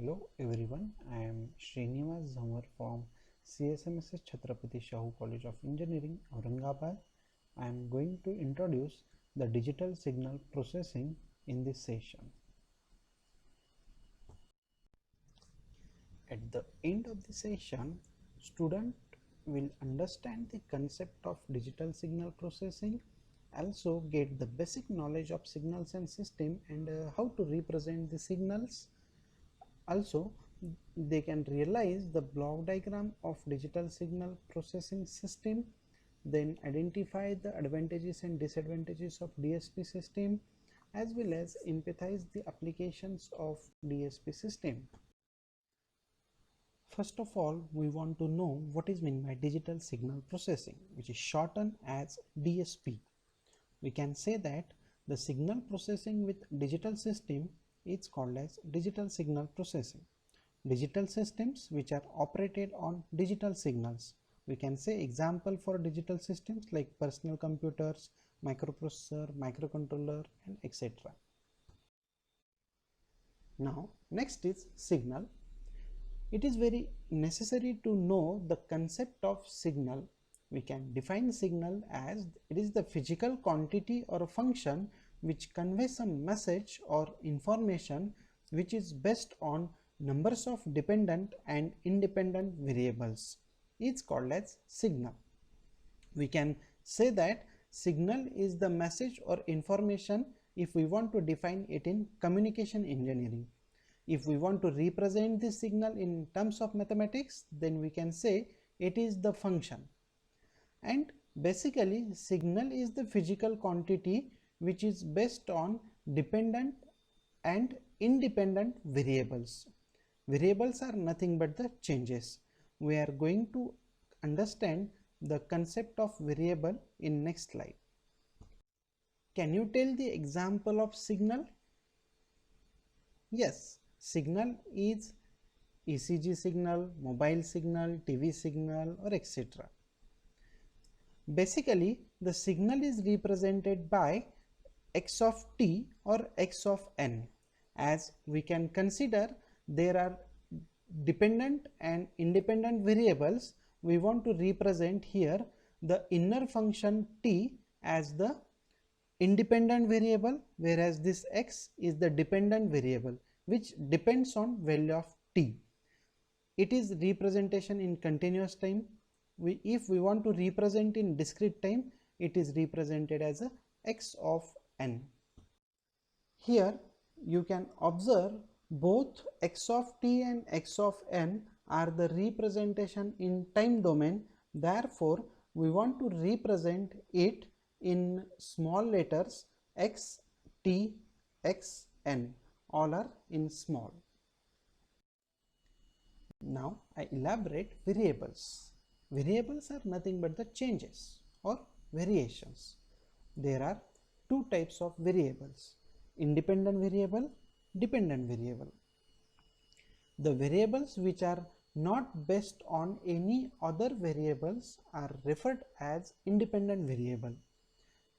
Hello everyone, I am Srinivas Zamar from CSMSS Chhatrapati Shahu College of Engineering, Aurangabad. I am going to introduce the digital signal processing in this session. At the end of the session, student will understand the concept of digital signal processing, also get the basic knowledge of signals and system and how to represent the signals. Also, they can realize the block diagram of digital signal processing system, then identify the advantages and disadvantages of DSP system, as well as empathize the applications of DSP system. First of all, we want to know what is meant by digital signal processing, which is shortened as DSP. We can say that the signal processing with digital system is called as digital signal processing. Digital systems which are operated on digital signals. We can say example for digital systems like personal computers, microprocessor, microcontroller, and etc. Now, next is signal. It is very necessary to know the concept of signal. We can define signal as it is the physical quantity or a function which conveys a message or information which is based on numbers of dependent and independent variables. It's called as signal. We can say that signal is the message or information if we want to define it in communication engineering. If we want to represent this signal in terms of mathematics, then we can say it is the function. And basically, signal is the physical quantity which is based on dependent and independent variables. Variables are nothing but the changes. We are going to understand the concept of variable in next slide. Can you tell the example of signal? Yes, signal is ECG signal, mobile signal, TV signal, or etc. Basically, the signal is represented by x of t or x of n. As we can consider there are dependent and independent variables, we want to represent here the inner function t as the independent variable, whereas this x is the dependent variable which depends on value of t. It is representation in continuous time. If we want to represent in discrete time, it is represented as a x of n. Here you can observe both x of t and x of n are the representation in time domain. Therefore, we want to represent it in small letters x, t, x, n. All are in small. Now I elaborate variables. Variables are nothing but the changes or variations. There are two types of variables: independent variable, dependent variable. The variables which are not based on any other variables are referred as independent variable,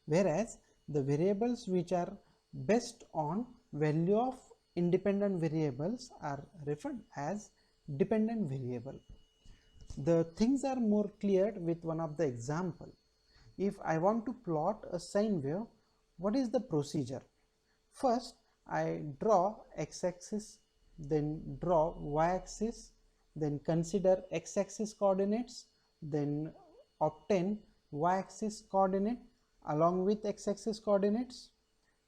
whereas the variables which are based on value of independent variables are referred as dependent variable. The things are more clear with one of the example. If I want to plot a sine wave, what is the procedure? First, I draw x-axis, then draw y-axis, then consider x-axis coordinates, then obtain y-axis coordinate along with x-axis coordinates.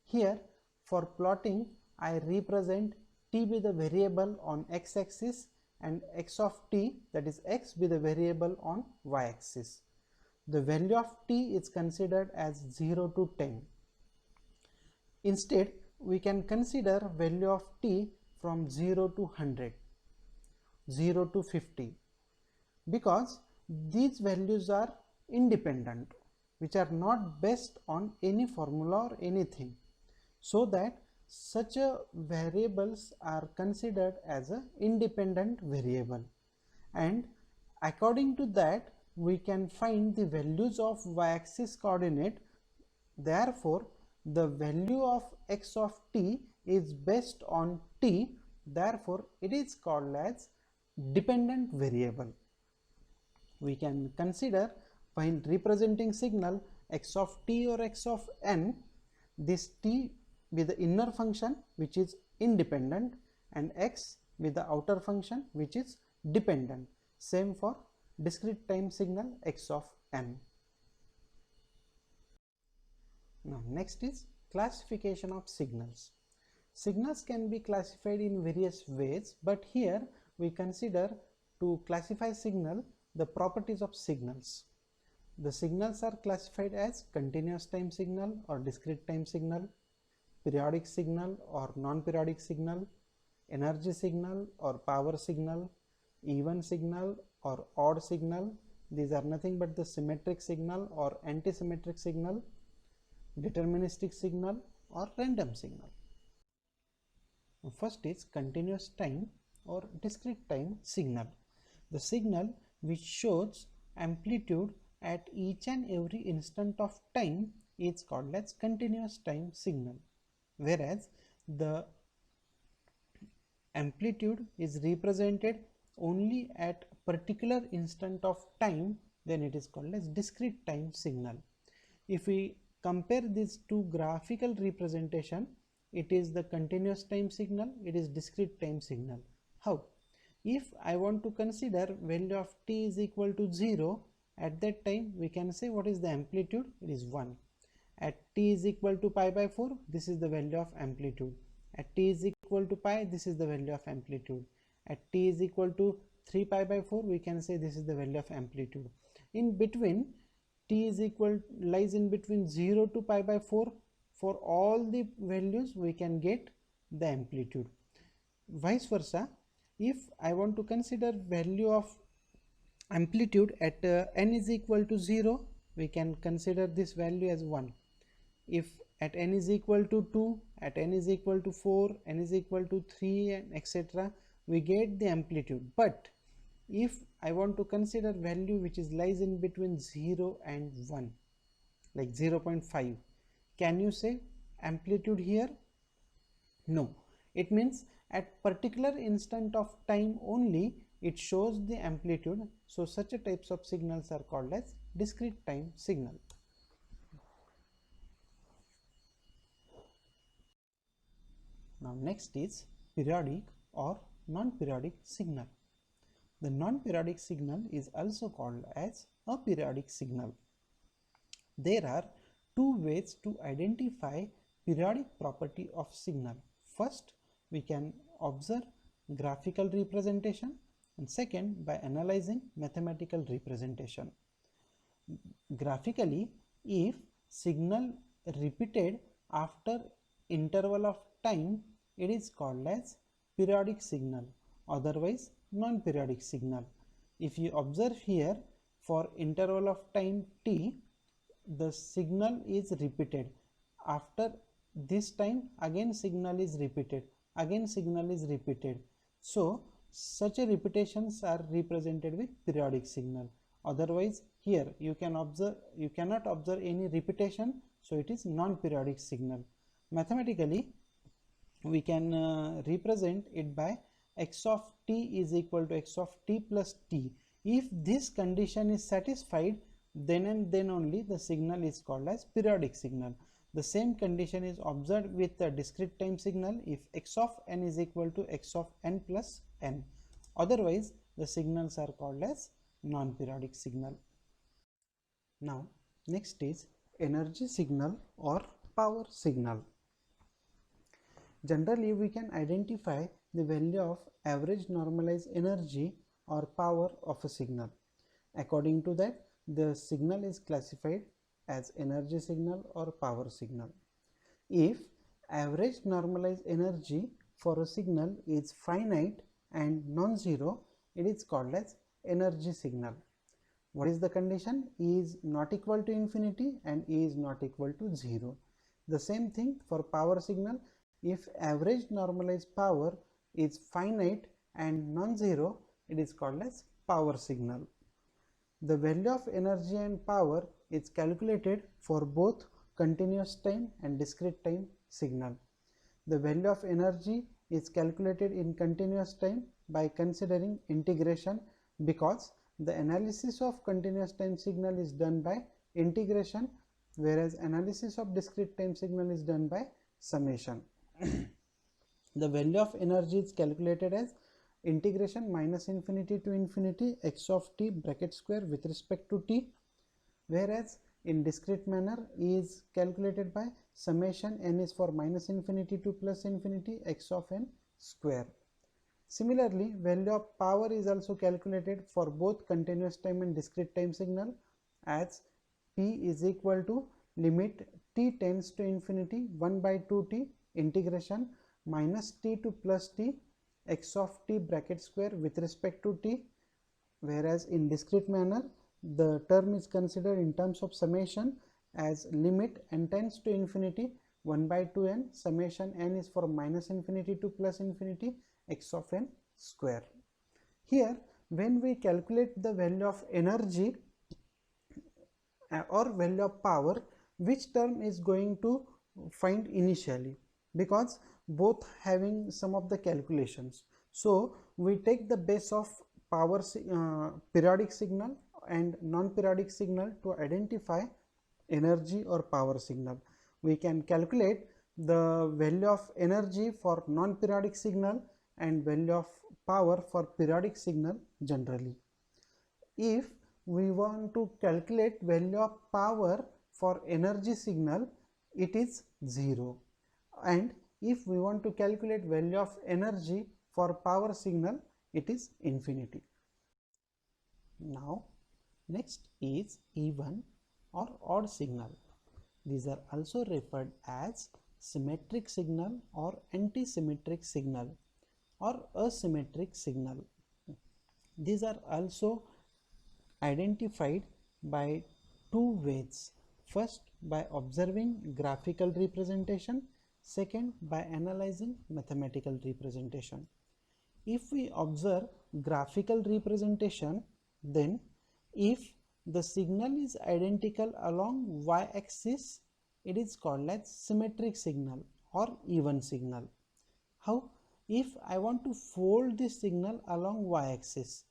Here, for plotting, I represent t be the variable on x-axis and x of t, that is x, be the variable on y-axis. The value of t is considered as 0 to 10. Instead, we can consider value of t from 0 to 100, 0 to 50, because these values are independent, which are not based on any formula or anything, so that such variables are considered as an independent variable, and according to that we can find the values of y-axis coordinate. Therefore, the value of x of t is based on t, Therefore, it is called as dependent variable. We can consider while representing signal x of t or x of n, this t with the inner function which is independent and x with the outer function which is dependent. Same for discrete time signal x of n. Now next is classification of signals. Signals can be classified in various ways, but here we consider to classify signal the properties of signals. The signals are classified as continuous time signal or discrete time signal, periodic signal or non-periodic signal, energy signal or power signal, even signal or odd signal. These are nothing but the symmetric signal or anti-symmetric signal, deterministic signal or random signal. First is continuous time or discrete time signal. The signal which shows amplitude at each and every instant of time is called as continuous time signal, whereas the amplitude is represented only at particular instant of time, then it is called as discrete time signal. If we compare these two graphical representation, it is the continuous time signal, it is discrete time signal. How? If I want to consider value of t is equal to 0, at that time we can say what is the amplitude, it is 1. At t is equal to pi by 4, this is the value of amplitude. At t is equal to pi, this is the value of amplitude. At t is equal to 3 pi by 4, we can say this is the value of amplitude. In between, t is lies in between 0 to pi by 4. For all the values we can get the amplitude. Vice versa, if I want to consider value of amplitude at n is equal to 0, we can consider this value as 1. If at n is equal to 2, at n is equal to 4, n is equal to 3 and etc., we get the amplitude. But if I want to consider value which is lies in between 0 and 1, like 0.5, can you say amplitude here? No. It means at particular instant of time only it shows the amplitude. So such a types of signals are called as discrete time signal. Now next is periodic or non-periodic signal. The non-periodic signal is also called as a periodic signal. There are two ways to identify periodic property of signal. First, we can observe graphical representation, and second, by analyzing mathematical representation. Graphically, if signal repeated after interval of time, it is called as periodic signal, otherwise non-periodic signal. If you observe here, for interval of time t, the signal is repeated. After this time again signal is repeated, again signal is repeated. So such a repetitions are represented with periodic signal. Otherwise here you cannot observe any repetition, so it is non-periodic signal. Mathematically we can represent it by x of t is equal to x of t plus t. If this condition is satisfied, then and then only the signal is called as periodic signal. The same condition is observed with the discrete time signal if x of n is equal to x of n plus n. Otherwise the signals are called as non-periodic signal. Now next is energy signal or power signal. Generally we can identify the value of average normalized energy or power of a signal. According to that, the signal is classified as energy signal or power signal. If average normalized energy for a signal is finite and non-zero, it is called as energy signal. What is the condition? E is not equal to infinity and E is not equal to 0. The same thing for power signal. If average normalized power is finite and non-zero, it is called as power signal. The value of energy and power is calculated for both continuous time and discrete time signal. The value of energy is calculated in continuous time by considering integration, because the analysis of continuous time signal is done by integration, whereas analysis of discrete time signal is done by summation. The value of energy is calculated as integration minus infinity to infinity x of t bracket square with respect to t, whereas in discrete manner is calculated by summation n is for minus infinity to plus infinity x of n square. Similarly, value of power is also calculated for both continuous time and discrete time signal, as P is equal to limit t tends to infinity 1 by 2t integration minus t to plus t x of t bracket square with respect to t, whereas in discrete manner the term is considered in terms of summation as limit n tends to infinity 1 by 2n summation n is for minus infinity to plus infinity x of n square. Here, when we calculate the value of energy or value of power, which term is going to find initially, because both having some of the calculations. So we take the base of power periodic signal and non-periodic signal to identify energy or power signal. We can calculate the value of energy for non-periodic signal and value of power for periodic signal generally. If we want to calculate value of power for energy signal, it is 0, and if we want to calculate value of energy for power signal, it is infinity. Now next is even or odd signal. These are also referred as symmetric signal or anti-symmetric signal or asymmetric signal. These are also identified by two ways. First, by observing graphical representation. Second, by analyzing mathematical representation. If we observe graphical representation, then if the signal is identical along y-axis, it is called as symmetric signal or even signal. How? If I want to fold this signal along y-axis,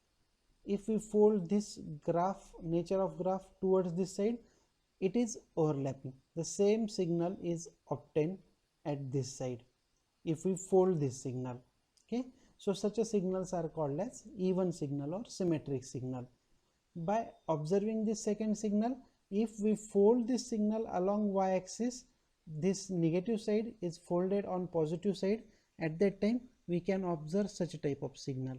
if we fold this graph, nature of graph towards this side, it is overlapping. The same signal is obtained at this side if we fold this signal. Okay, so such a signals are called as even signal or symmetric signal. By observing this second signal, if we fold this signal along y-axis, this negative side is folded on positive side. At that time we can observe such a type of signal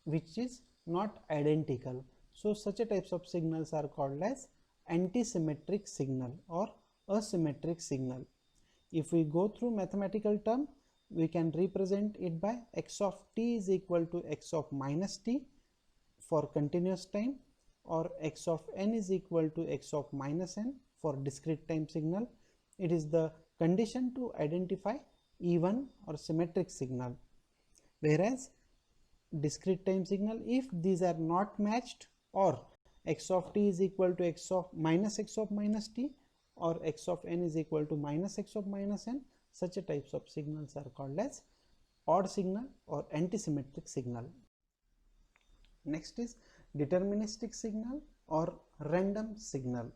which is not identical. So such a types of signals are called as anti-symmetric signal or asymmetric signal. If we go through mathematical term, we can represent it by x of t is equal to x of minus t for continuous time, or x of n is equal to x of minus n for discrete time signal. It is the condition to identify even or symmetric signal. Whereas discrete time signal, if these are not matched, or x of t is equal to x of minus t, or x of n is equal to minus x of minus n, such a types of signals are called as odd signal or anti-symmetric signal. Next is deterministic signal or random signal.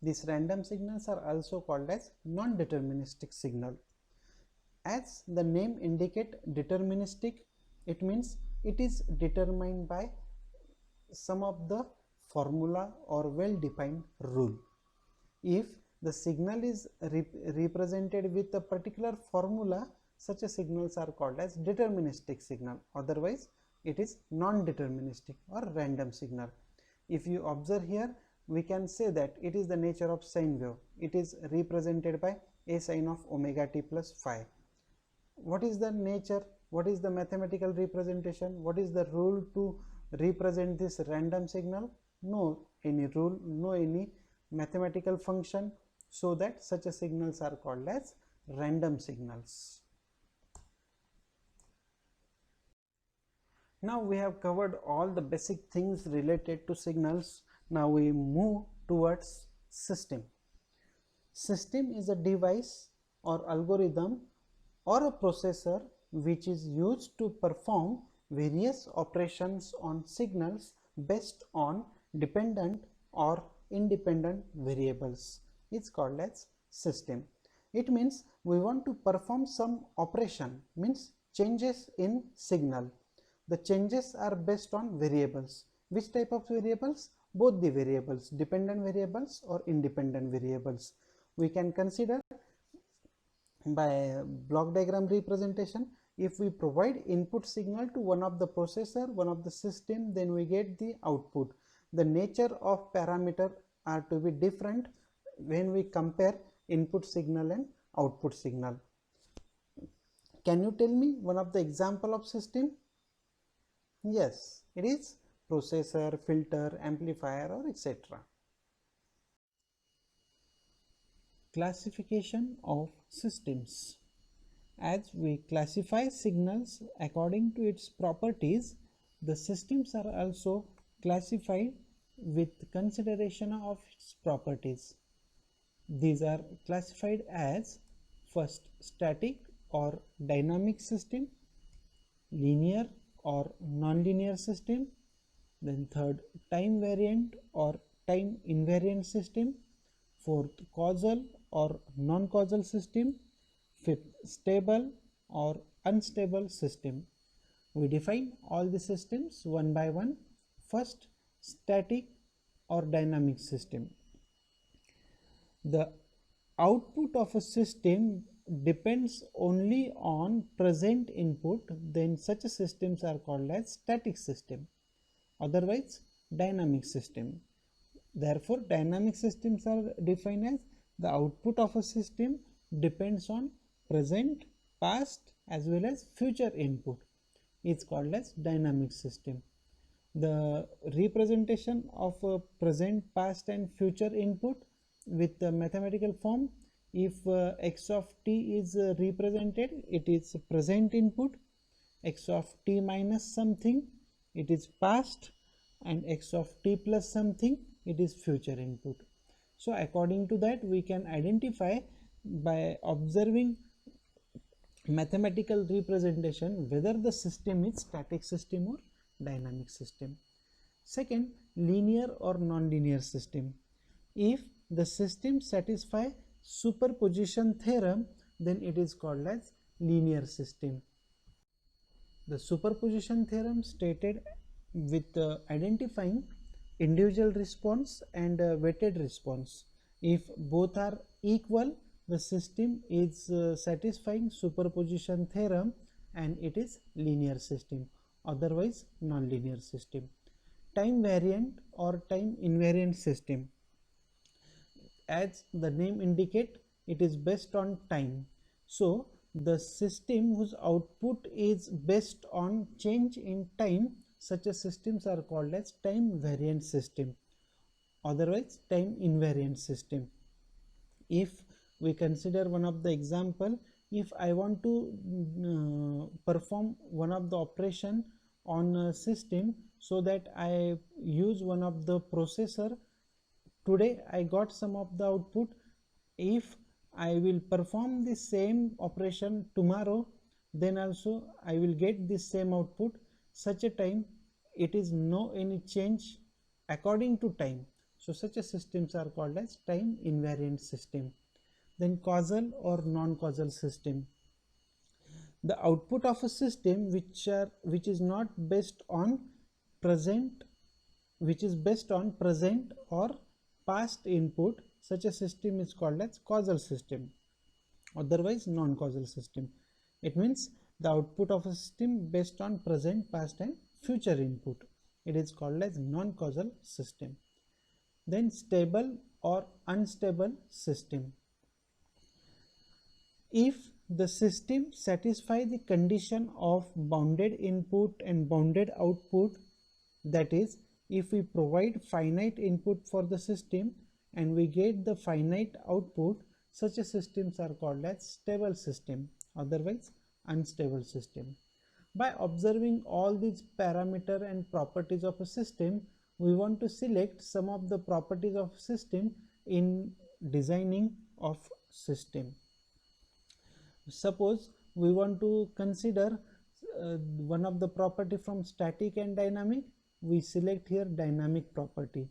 These random signals are also called as non-deterministic signal. As the name indicate deterministic, it means it is determined by some of the formula or well-defined rule. If the signal is represented with a particular formula, such a signals are called as deterministic signal. Otherwise it is non-deterministic or random signal. If you observe here, we can say that it is the nature of sine wave. It is represented by a sine of omega t plus phi. What is the nature? What is the mathematical representation? What is the rule to represent this random signal? No any rule, no any mathematical function, so that such a signals are called as random signals. Now we have covered all the basic things related to signals. Now we move towards system. System is a device or algorithm or a processor which is used to perform various operations on signals based on dependent or independent variables. It's called as system. It means we want to perform some operation, means changes in signal. The changes are based on variables. Which type of variables? Both the variables, dependent variables or independent variables. We can consider by block diagram representation. If we provide input signal to one of the processor, one of the system, then we get the output. The nature of parameter are to be different when we compare input signal and output signal. Can you tell me one of the example of system? Yes, it is processor, filter, amplifier, or etc. Classification of systems. As we classify signals according to its properties, the systems are also classified with consideration of its properties. These are classified as first static or dynamic system, linear or non-linear system, then third time variant or time invariant system, fourth causal or non-causal system, fifth stable or unstable system. We define all the systems one by one. First, static or dynamic system. The output of a system depends only on present input, then such systems are called as static system, otherwise dynamic system. Therefore, dynamic systems are defined as the output of a system depends on present, past as well as future input. It's called as dynamic system. The representation of a present, past and future input with the mathematical form, if x of t is represented, it is present input, x of t minus something, it is past, and x of t plus something, it is future input. So according to that, we can identify by observing mathematical representation whether the system is static system or dynamic system. Second, linear or non-linear system. If the system satisfy superposition theorem, then it is called as linear system. The superposition theorem stated with identifying individual response and weighted response. If both are equal, the system is satisfying superposition theorem and it is linear system, otherwise non-linear system. Time variant or time invariant system. As the name indicate, it is based on time. So the system whose output is based on change in time, such as systems are called as time variant system, otherwise time invariant system. If we consider one of the example, if I want to perform one of the operation on a system, so that I use one of the processor, today I got some of the output. If I will perform the same operation tomorrow, then also I will get the same output. Such a time it is no any change according to time. So such a systems are called as time invariant system. Then causal or non-causal system. The output of a system which is not based on present, which is based on present or past input, such a system is called as causal system, otherwise non-causal system. It means the output of a system based on present, past and future input. It is called as non-causal system. Then stable or unstable system. If the system satisfies the condition of bounded input and bounded output, that is, if we provide finite input for the system and we get the finite output, such a systems are called as stable system, otherwise unstable system. By observing all these parameter and properties of a system, we want to select some of the properties of system in designing of system. Suppose we want to consider one of the property from static and dynamic, we select here dynamic property.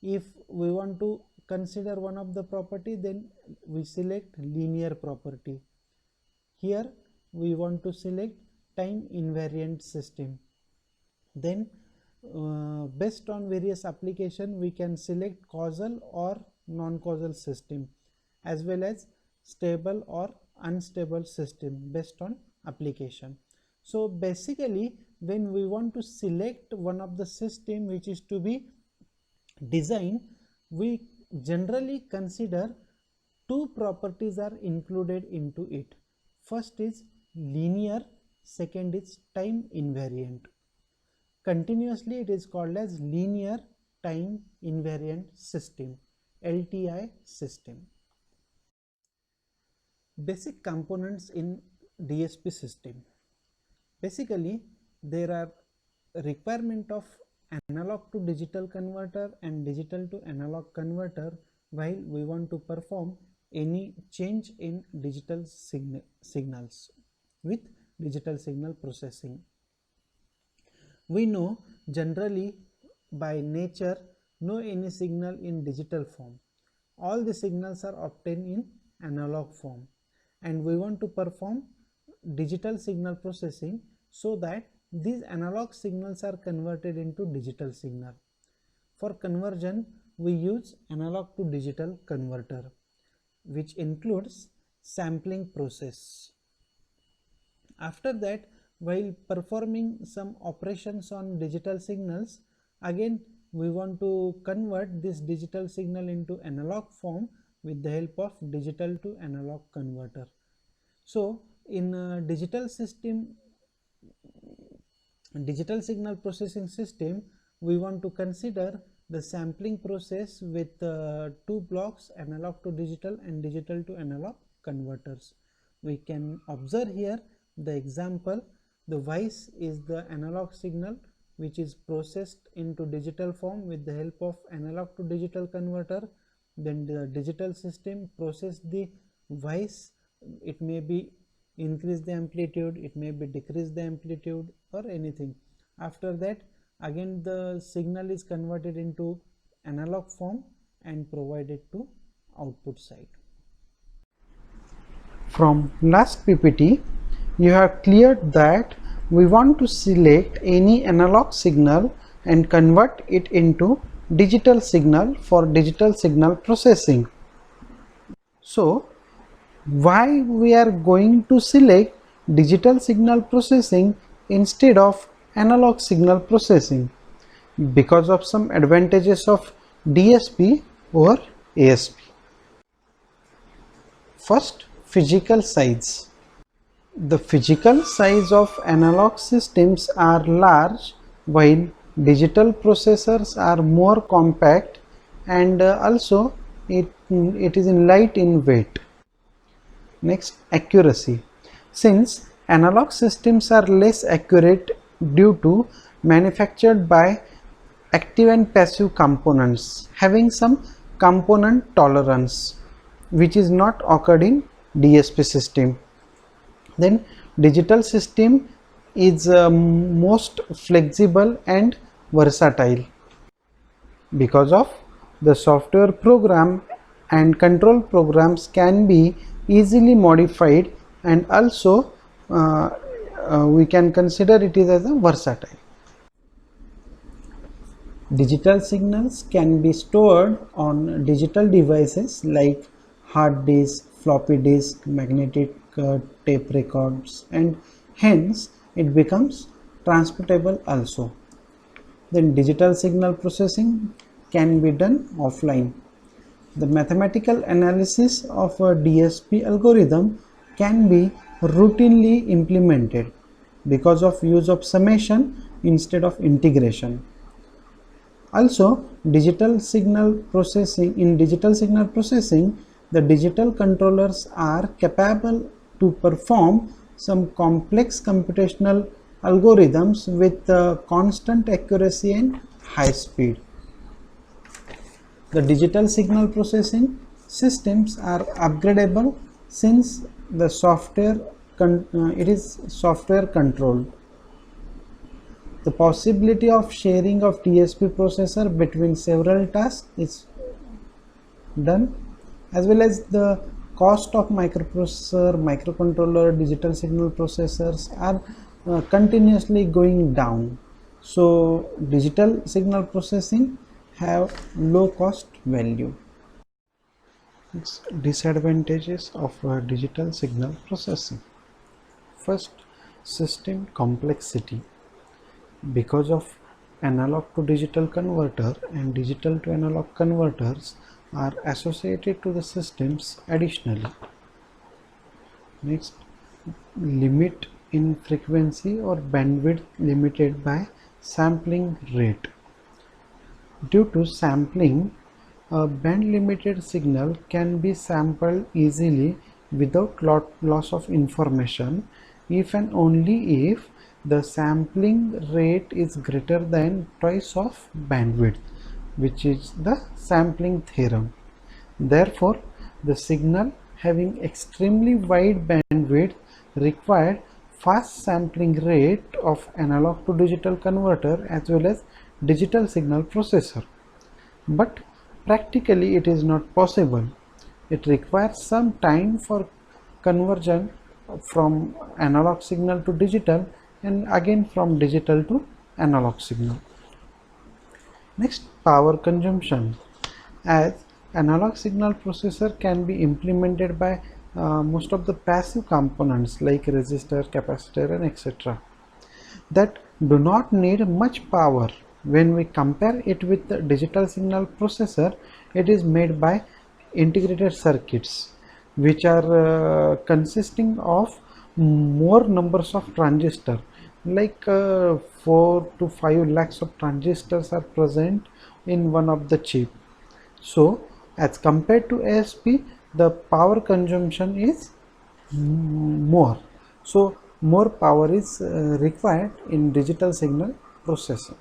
If we want to consider one of the property, then we select linear property. Here we want to select time invariant system. Then based on various application, we can select causal or non-causal system, as well as stable or unstable system based on application. So basically, when we want to select one of the system which is to be designed, we generally consider two properties are included into it. First is linear, second is time invariant. Continuously it is called as linear time invariant system, LTI system. Basic components in DSP system. Basically, there are requirement of analog to digital converter and digital to analog converter while we want to perform any change in digital signals with digital signal processing. We know generally by nature no any signal in digital form. All the signals are obtained in analog form, and we want to perform digital signal processing so that these analog signals are converted into digital signal. For conversion, we use analog to digital converter, which includes sampling process. After that, while performing some operations on digital signals, again we want to convert this digital signal into analog form with the help of digital to analog converter. So in a digital system, digital signal processing system, we want to consider the sampling process with two blocks, analog to digital and digital to analog converters. We can observe here the example. The voice is the analog signal which is processed into digital form with the help of analog to digital converter. Then the digital system process the voice. It may be increase the amplitude, it may be decrease the amplitude or anything. After that, again the signal is converted into analog form and provided to output side. From last PPT, you have cleared that we want to select any analog signal and convert it into digital signal for digital signal processing. So why we are going to select digital signal processing instead of analog signal processing? Because of some advantages of DSP over ASP. First, physical size. The physical size of analog systems are large while digital processors are more compact, and also it is light in weight. Next, accuracy. Since analog systems are less accurate due to manufactured by active and passive components having some component tolerance, which is not occurred in DSP system. Then digital system is most flexible and versatile because of the software program and control programs can be easily modified, and also we can consider it is as a versatile. Digital signals can be stored on digital devices like hard disk, floppy disk, magnetic tape records, and hence it becomes transportable also. Then digital signal processing can be done offline. The mathematical analysis of a DSP algorithm can be routinely implemented because of use of summation instead of integration. Also, digital signal processing, in digital signal processing, the digital controllers are capable to perform some complex computational algorithms with constant accuracy and high speed. The digital signal processing systems are upgradable since the software it is software controlled. The possibility of sharing of DSP processor between several tasks is done, as well as the cost of microprocessor, microcontroller, digital signal processors are continuously going down. So digital signal processing have low cost value. Disadvantages of digital signal processing. First, system complexity. Because of analog to digital converter and digital to analog converters are associated to the systems additionally. Next, limit in frequency or bandwidth limited by sampling rate. Due to sampling, a band limited signal can be sampled easily without loss of information if and only if the sampling rate is greater than twice of bandwidth, which is the sampling theorem. Therefore, the signal having extremely wide bandwidth required fast sampling rate of analog to digital converter as well as digital signal processor. But practically it is not possible. It requires some time for conversion from analog signal to digital and again from digital to analog signal. Next, power consumption. As analog signal processor can be implemented by most of the passive components like resistor, capacitor and etc. that do not need much power. When we compare it with the digital signal processor, it is made by integrated circuits which are consisting of more numbers of transistors, like 4 to 5 lakhs of transistors are present in one of the chip. So as compared to ASP, the power consumption is more. So more power is required in digital signal processing.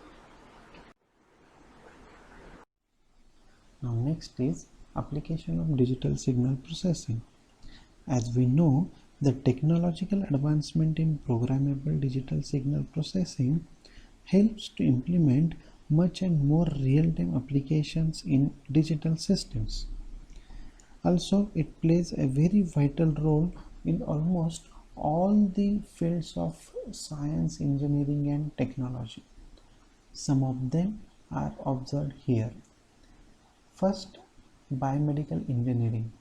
Now next is application of digital signal processing. As we know, the technological advancement in programmable digital signal processing helps to implement much and more real-time applications in digital systems. Also, it plays a very vital role in almost all the fields of science, engineering and technology. Some of them are observed here. First, biomedical engineering.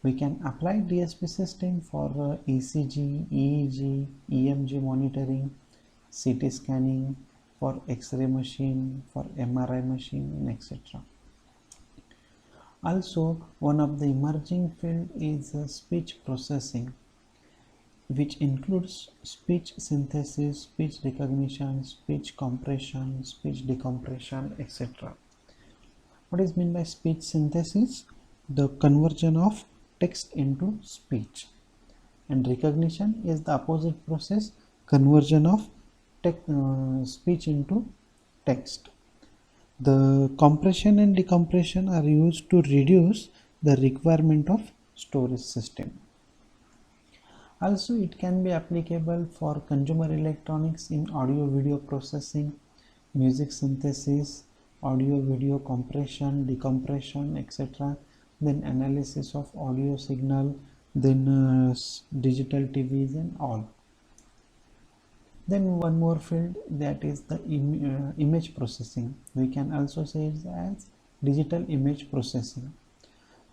We can apply DSP system for ECG, EEG, EMG monitoring, CT scanning, for X-ray machine, for MRI machine and etc. Also, one of the emerging field is speech processing, which includes speech synthesis, speech recognition, speech compression, speech decompression, etc. What is meant by speech synthesis? The conversion of text into speech, and recognition is the opposite process, conversion of speech into text. The compression and decompression are used to reduce the requirement of storage system. Also, it can be applicable for consumer electronics in audio video processing, music synthesis, audio video compression, decompression, etc. Then analysis of audio signal, then digital TVs and all. Then one more field, that is the image processing. We can also say it as digital image processing,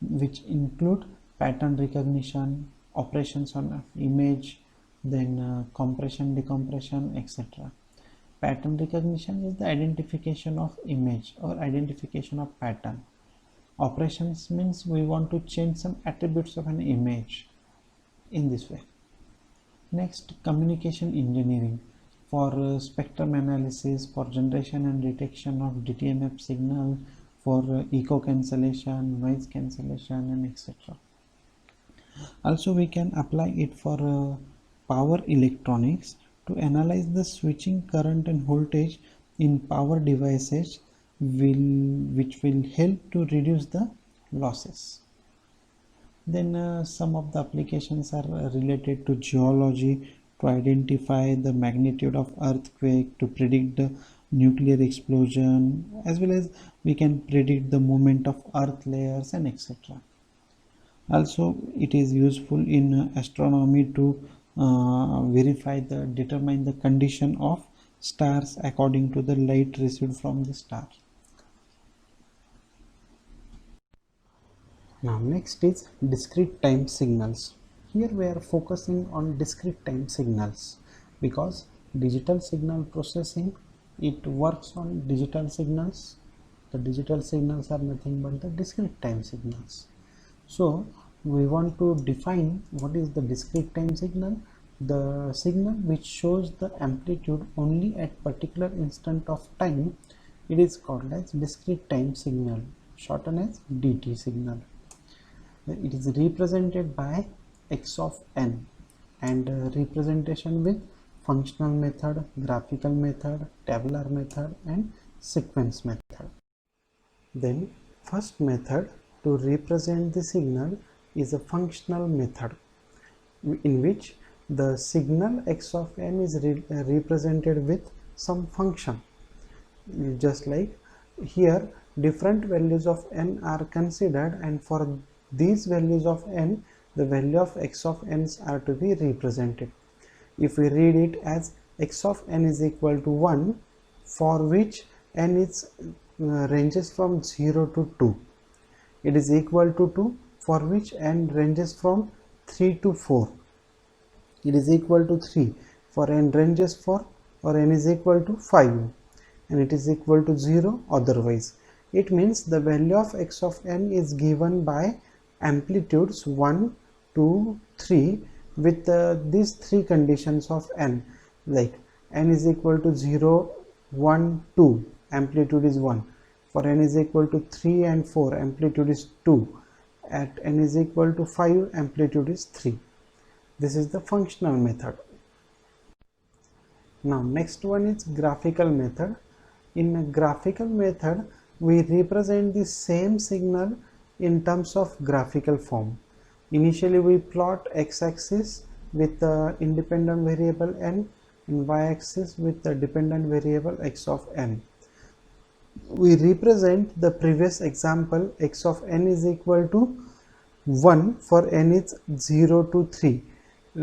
which include pattern recognition, operations on image, then compression, decompression, etc. Pattern recognition is the identification of image or identification of pattern. Operations means we want to change some attributes of an image in this way. Next, communication engineering for spectrum analysis, for generation and detection of DTMF signal, for echo cancellation, noise cancellation and etc. Also, we can apply it for power electronics to analyze the switching current and voltage in power devices, which will help to reduce the losses. Then some of the applications are related to geology, to identify the magnitude of earthquake, to predict the nuclear explosion, as well as we can predict the movement of earth layers and etc. Also, it is useful in astronomy to determine the condition of stars according to the light received from the star. Now next is discrete time signals. Here we are focusing on discrete time signals because digital signal processing, it works on digital signals. The digital signals are nothing but the discrete time signals. So we want to define what is the discrete time signal. The signal which shows the amplitude only at particular instant of time, it is called as discrete time signal, shortened as DT signal. It is represented by x of n, and representation with functional method, graphical method, tabular method and sequence method. Then first method to represent the signal is a functional method, in which the signal x of n is represented with some function. Just like here, different values of n are considered, and for these values of n, the value of x of n are to be represented. If we read it as x of n is equal to 1, for which n is ranges from 0 to 2. It is equal to 2, for which n ranges from 3 to 4. It is equal to 3 for n ranges for, or n is equal to 5, and it is equal to 0 otherwise. It means the value of x of n is given by amplitudes 1, 2, 3 with these three conditions of n, like n is equal to 0, 1, 2, amplitude is 1. For n is equal to 3 and 4, amplitude is 2. At n is equal to 5, amplitude is 3. This is the functional method. Now next one is graphical method. In a graphical method, we represent the same signal in terms of graphical form. Initially we plot x-axis with the independent variable n and y-axis with the dependent variable x of n. We represent the previous example, x of n is equal to 1 for n is 0 to 3,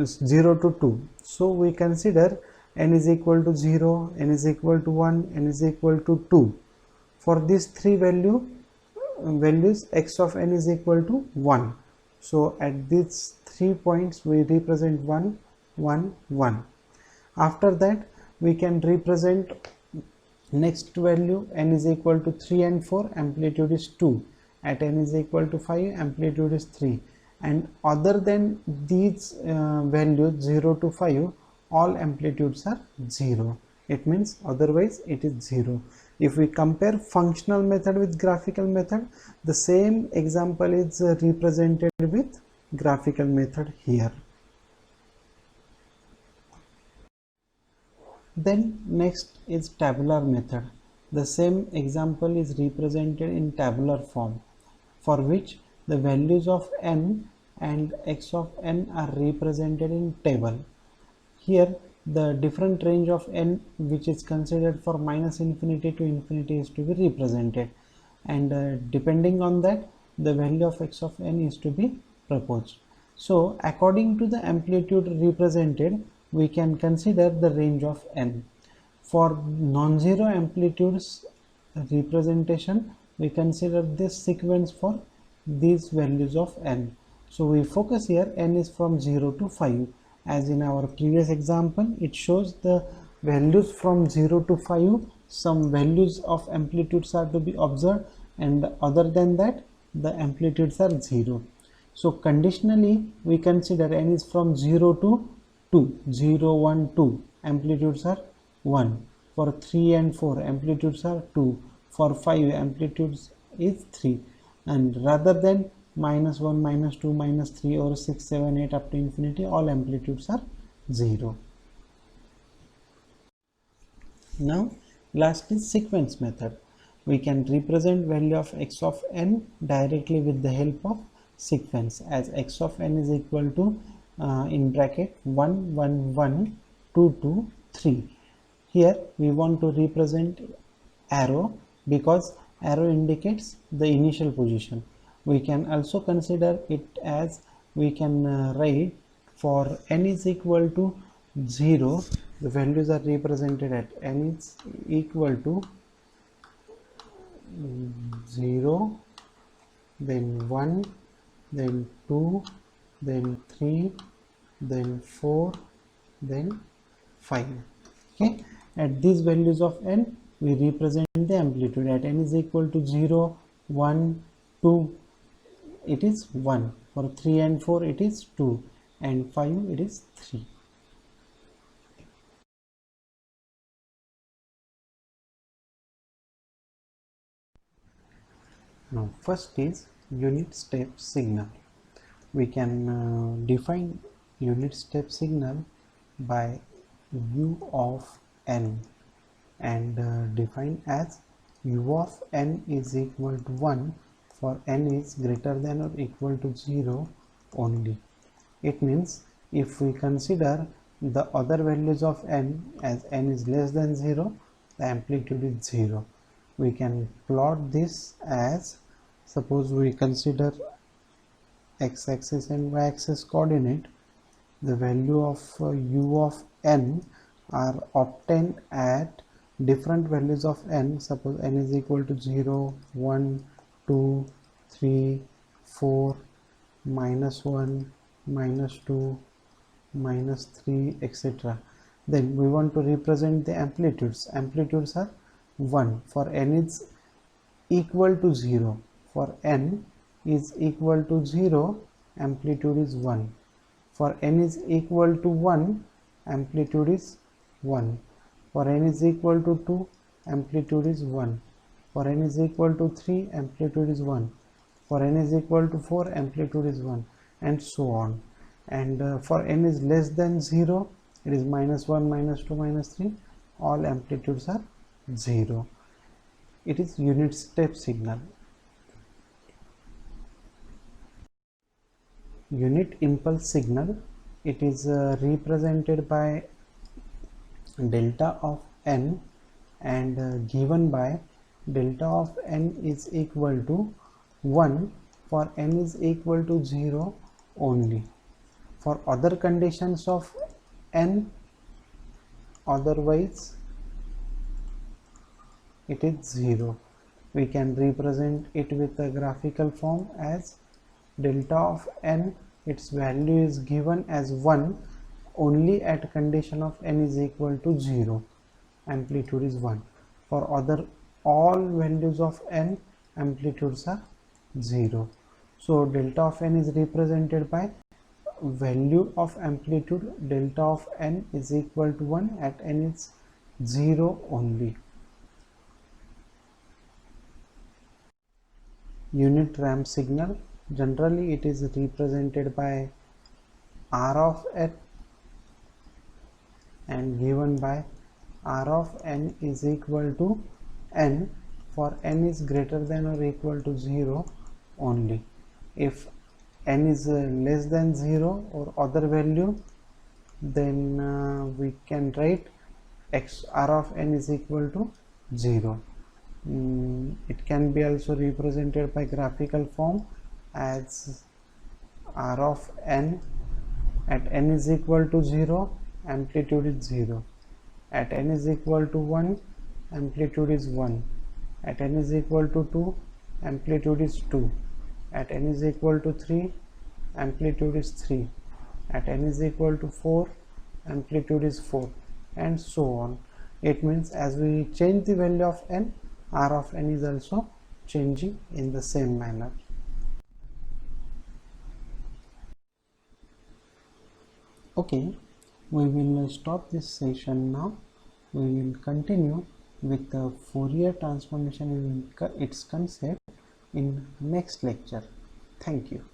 0 to 2. So we consider n is equal to 0, n is equal to 1, n is equal to 2. For these three values, x of n is equal to 1. So at these 3 points we represent 1, 1, 1. After that we can represent next value, n is equal to 3 and 4, amplitude is 2. At n is equal to 5, amplitude is 3. And other than these values 0 to 5, all amplitudes are 0. It means otherwise it is 0. If we compare functional method with graphical method, the same example is represented with graphical method here. Then next is tabular method. The same example is represented in tabular form, for which the values of n and x of n are represented in table. Here the different range of n which is considered for minus infinity to infinity is to be represented, and depending on that the value of x of n is to be proposed. So according to the amplitude represented, we can consider the range of n. For non-zero amplitudes representation, we consider this sequence for these values of n. So we focus here, n is from 0 to 5. As in our previous example, it shows the values from 0 to 5, some values of amplitudes are to be observed, and other than that the amplitudes are 0. So conditionally we consider n is from 0 to 2, 0, 1, 2, amplitudes are 1. For 3 and 4, amplitudes are 2. For 5, amplitudes is 3. And rather than minus 1, minus 2, minus 3 or 6, 7, 8 up to infinity, all amplitudes are 0. Now last is sequence method. We can represent value of x of n directly with the help of sequence as x of n is equal to in bracket 1 1 1 2 2 3. Here we want to represent arrow because arrow indicates the initial position. We can also consider it as we can write for n is equal to 0, the values are represented at n is equal to 0, then 1, then 2, then 3, then 4, then 5. Okay, at these values of n we represent the amplitude. At n is equal to 0, 1, 2 it is 1, for 3 and 4 it is 2, and 5 it is 3. Now first is unit step signal. We can define unit step signal by u of n and define as u of n is equal to 1 for n is greater than or equal to 0 only. It means if we consider the other values of n as n is less than 0, the amplitude is 0. We can plot this as, suppose we consider x-axis and y-axis coordinate, the value of u of n are obtained at different values of n. Suppose n is equal to 0, 1, 2, 3, 4, minus 1, minus 2, minus 3, etc. Then we want to represent the amplitudes. Amplitudes are 1 for n is equal to 0. For n is equal to 0, amplitude is 1. For n is equal to 1, amplitude is 1. For n is equal to 2, amplitude is 1. For n is equal to 3, amplitude is 1. For n is equal to 4, amplitude is 1, and so on. And for n is less than 0, it is minus 1, minus 2, minus 3, all amplitudes are 0. It is unit step signal. Unit impulse signal, it is represented by delta of n and given by delta of n is equal to 1 for n is equal to 0 only. For other conditions of n, otherwise it is 0. We can represent it with a graphical form as delta of n, its value is given as 1 only at condition of n is equal to 0, amplitude is 1. For other all values of n, amplitudes are 0. So delta of n is represented by value of amplitude delta of n is equal to 1 at n is 0 only. Unit ramp signal, generally it is represented by r of n and given by r of n is equal to n for n is greater than or equal to 0 only. If n is less than 0 or other value, then we can write r of n is equal to 0. It can be also represented by graphical form as r of n at n is equal to 0, amplitude is 0. At n is equal to 1, amplitude is 1. At n is equal to 2, amplitude is 2. At n is equal to 3, amplitude is 3. At n is equal to 4, amplitude is 4, and so on. It means as we change the value of n, r of n is also changing in the same manner. Okay, we will stop this session now. We will continue with the Fourier transformation and its concept in next lecture. Thank you.